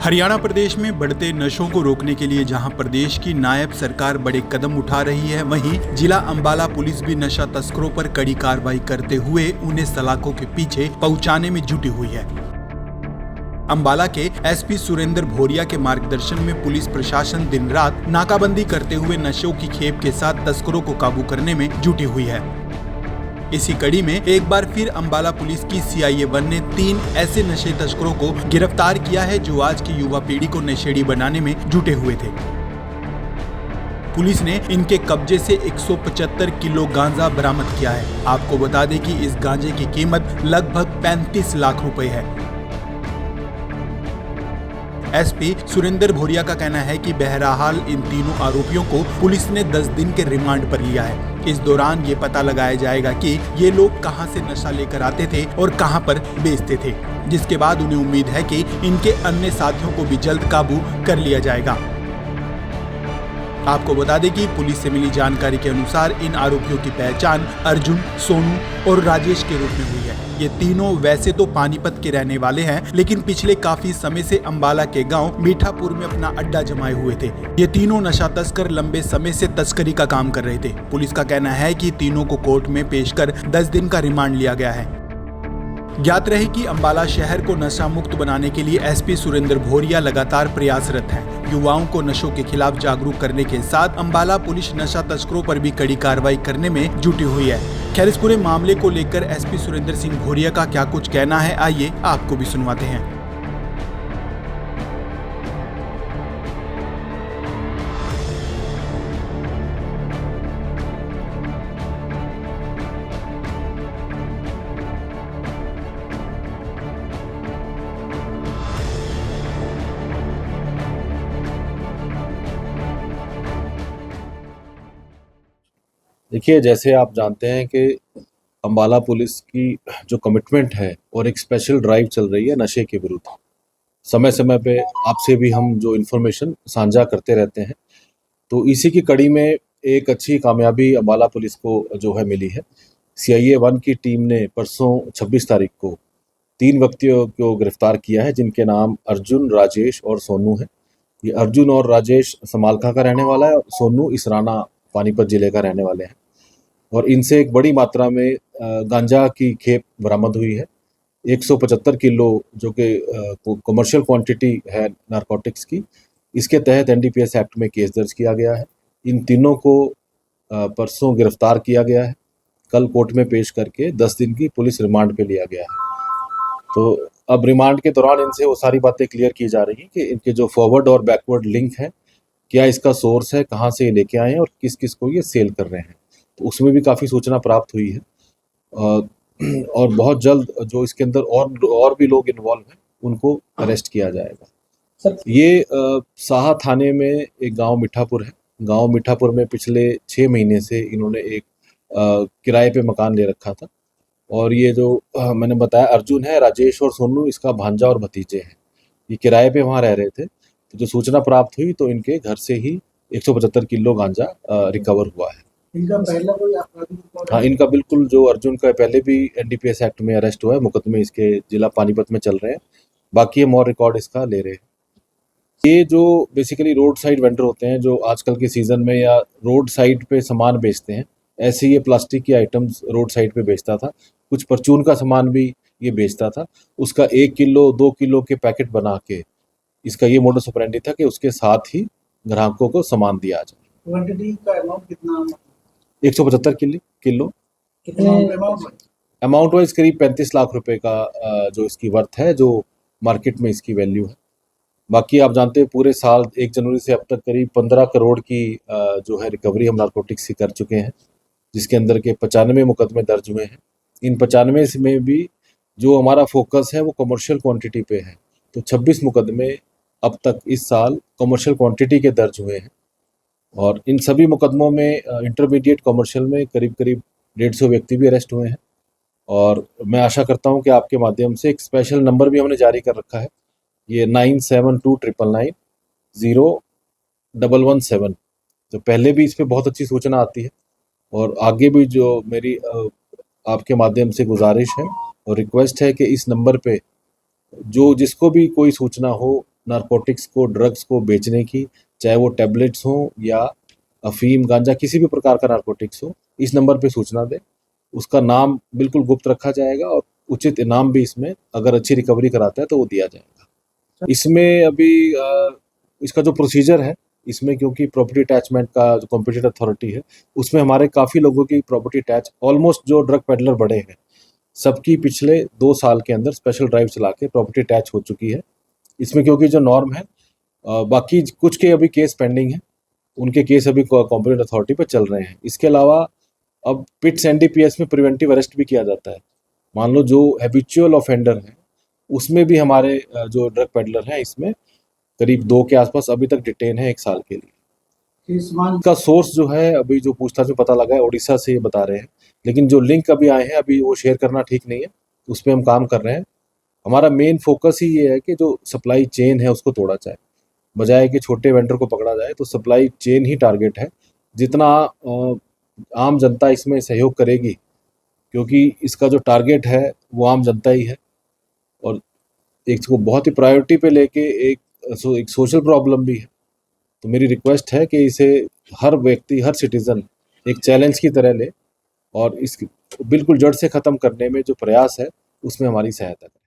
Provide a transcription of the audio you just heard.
हरियाणा प्रदेश में बढ़ते नशों को रोकने के लिए जहां प्रदेश की नायब सरकार बड़े कदम उठा रही है, वहीं जिला अंबाला पुलिस भी नशा तस्करों पर कड़ी कार्रवाई करते हुए उन्हें सलाखों के पीछे पहुंचाने में जुटी हुई है। अंबाला के एसपी सुरेंद्र भोरिया के मार्गदर्शन में पुलिस प्रशासन दिन रात नाकाबंदी करते हुए नशों की खेप के साथ तस्करों को काबू करने में जुटी हुई है। इसी कड़ी में एक बार फिर अंबाला पुलिस की CIA 1 ने 3 ऐसे नशे तस्करों को गिरफ्तार किया है जो आज की युवा पीढ़ी को नशेड़ी बनाने में जुटे हुए थे। पुलिस ने इनके कब्जे से 175 किलो गांजा बरामद किया है। आपको बता दें कि इस गांजे की कीमत लगभग 35 लाख रुपए है। एसपी सुरेंद्र भोरिया का कहना है कि बहरहाल इन तीनों आरोपियों को पुलिस ने 10 दिन के रिमांड पर लिया है। इस दौरान ये पता लगाया जाएगा कि ये लोग कहां से नशा लेकर आते थे और कहां पर बेचते थे, जिसके बाद उन्हें उम्मीद है कि इनके अन्य साथियों को भी जल्द काबू कर लिया जाएगा। आपको बता दें कि पुलिस से मिली जानकारी के अनुसार इन आरोपियों की पहचान अर्जुन, सोनू और राजेश के रूप में हुई है। ये तीनों वैसे तो पानीपत के रहने वाले हैं, लेकिन पिछले काफी समय से अंबाला के गांव मीठापुर में अपना अड्डा जमाए हुए थे। ये तीनों नशा तस्कर लंबे समय से तस्करी का काम कर रहे थे। पुलिस का कहना है कि तीनों को कोर्ट में पेश कर 10 दिन का रिमांड लिया गया है। ज्ञात रहे कि अंबाला शहर को नशा मुक्त बनाने के लिए एसपी सुरेंद्र भोरिया लगातार प्रयासरत हैं। युवाओं को नशों के खिलाफ जागरूक करने के साथ अंबाला पुलिस नशा तस्करों पर भी कड़ी कार्रवाई करने में जुटी हुई है। खैर, इस पूरे मामले को लेकर एसपी सुरेंद्र सिंह भोरिया का क्या कुछ कहना है, आइए आपको भी सुनवाते हैं। देखिए, जैसे आप जानते हैं कि अंबाला पुलिस की जो कमिटमेंट है और एक स्पेशल ड्राइव चल रही है नशे के विरुद्ध। समय समय पे आपसे भी हम जो इन्फॉर्मेशन साझा करते रहते हैं, तो इसी की कड़ी में एक अच्छी कामयाबी अंबाला पुलिस को जो है मिली है। CIA 1 की टीम ने परसों 26 तारीख को 3 व्यक्तियों को गिरफ्तार किया है, जिनके नाम अर्जुन, राजेश और सोनू है। ये अर्जुन और राजेश समालखा का रहने वाला है और सोनू इसराना पानीपत जिले का रहने वाले हैं। और इनसे एक बड़ी मात्रा में गांजा की खेप बरामद हुई है, 175 किलो, जो कि कमर्शियल क्वांटिटी है नारकोटिक्स की। इसके तहत NDPS एक्ट में केस दर्ज किया गया है। इन तीनों को परसों गिरफ्तार किया गया है। कल कोर्ट में पेश करके 10 दिन की पुलिस रिमांड पे लिया गया है। तो अब रिमांड के दौरान इनसे वो सारी बातें क्लियर की जा रही हैं कि इनके जो फॉरवर्ड और बैकवर्ड लिंक है, क्या इसका सोर्स है, कहाँ से ये लेके आए हैं और किस किस को ये सेल कर रहे हैं। तो उसमें भी काफ़ी सूचना प्राप्त हुई है और बहुत जल्द जो इसके अंदर और भी लोग इन्वॉल्व हैं उनको अरेस्ट किया जाएगा। सर, ये साहा थाने में एक गांव मीठापुर है। गांव मीठापुर में पिछले 6 महीने से इन्होंने एक किराए पे मकान ले रखा था और ये जो मैंने बताया अर्जुन है, राजेश और सोनू इसका भांजा और भतीजे हैं। ये किराए पे वहाँ रह रहे थे। तो जो सूचना प्राप्त हुई तो इनके घर से ही 175 किलो गांजा रिकवर हुआ है। इनका पहला कोई आपराधिक रिकॉर्ड? हाँ, इनका बिल्कुल, जो अर्जुन का पहले भी NDPS एक्ट में अरेस्ट हुआ है, मुकदमे इसके जिला पानीपत में चल रहे हैं। बाकी हम और रिकॉर्ड इसका ले रहे हैं। ये जो बेसिकली रोड साइड वेंडर होते हैं, जो आजकल के सीजन में या रोड साइड पे सामान बेचते हैं, ऐसे ये प्लास्टिक की आइटम्स रोड साइड पे बेचता था। कुछ परचून का सामान भी ये बेचता था। उसका 1 किलो 2 किलो के पैकेट बना के इसका ये मोडस ऑपरेंडी था कि उसके साथ ही ग्राहकों को सामान दिया जाए। क्वांटिटी का अमाउंट कितना? 175 किलो। कितने अमाउंट वाइज करीब 35 लाख रुपए का जो इसकी वर्थ है, जो मार्केट में इसकी वैल्यू है। बाकी आप जानते हैं पूरे साल 1 जनवरी से अब तक करीब 15 करोड़ की जो है रिकवरी हम नारकोटिक्स की कर चुके हैं, जिसके अंदर के 95 मुकदमे दर्ज हुए हैं। इन 95 में भी जो हमारा फोकस है वो कमर्शियल क्वांटिटी पे है। तो 26 मुकदमे अब तक इस साल कमर्शियल क्वांटिटी के दर्ज हुए हैं और इन सभी मुकदमों में इंटरमीडिएट कमर्शियल में करीब 150 व्यक्ति भी अरेस्ट हुए हैं। और मैं आशा करता हूं कि आपके माध्यम से एक स्पेशल नंबर भी हमने जारी कर रखा है, ये 9729990117। तो पहले भी इस पर बहुत अच्छी सूचना आती है और आगे भी जो मेरी आपके माध्यम से गुजारिश है और रिक्वेस्ट है कि इस नंबर पे जो जिसको भी कोई सूचना हो नारकोटिक्स को, ड्रग्स को बेचने की, चाहे वो टैबलेट्स हो या अफीम, गांजा, किसी भी प्रकार का नारकोटिक्स हो, इस नंबर पे सूचना दें। उसका नाम बिल्कुल गुप्त रखा जाएगा और उचित इनाम भी इसमें, अगर अच्छी रिकवरी कराता है तो वो दिया जाएगा। इसमें अभी इसका जो प्रोसीजर है, इसमें क्योंकि प्रॉपर्टी अटैचमेंट का जो कॉम्पिटेंट अथॉरिटी है, उसमें हमारे काफ़ी लोगों की प्रॉपर्टी अटैच, ऑलमोस्ट जो ड्रग पेडलर बड़े हैं सबकी पिछले 2 साल के अंदर स्पेशल ड्राइव चला के प्रॉपर्टी अटैच हो चुकी है। इसमें क्योंकि जो नॉर्म है, बाकी कुछ के अभी केस पेंडिंग है, उनके केस अभी कॉम्पिटेंट अथॉरिटी पर चल रहे हैं। इसके अलावा अब पिट्स एनडीपीएस में प्रिवेंटिव अरेस्ट भी किया जाता है। मान लो जो हैबिचुअल ऑफेंडर है, उसमें भी हमारे जो ड्रग पेडलर हैं, इसमें करीब 2 के आसपास अभी तक डिटेन है 1 साल के लिए। का सोर्स जो है, अभी जो पूछताछ में पता लगा है, उड़ीसा से ये बता रहे हैं, लेकिन जो लिंक अभी आए हैं अभी वो शेयर करना ठीक नहीं है, उस पर हम काम कर रहे हैं। हमारा मेन फोकस ही ये है कि जो सप्लाई चेन है उसको तोड़ा जाए, बजाय कि छोटे वेंडर को पकड़ा जाए। तो सप्लाई चेन ही टारगेट है। जितना आम जनता इसमें सहयोग करेगी, क्योंकि इसका जो टारगेट है वो आम जनता ही है, और एक को बहुत ही प्रायोरिटी पे लेके एक सोशल प्रॉब्लम भी है। तो मेरी रिक्वेस्ट है कि इसे हर व्यक्ति, हर सिटीज़न एक चैलेंज की तरह ले और इस बिल्कुल जड़ से ख़त्म करने में जो प्रयास है उसमें हमारी सहायता करें।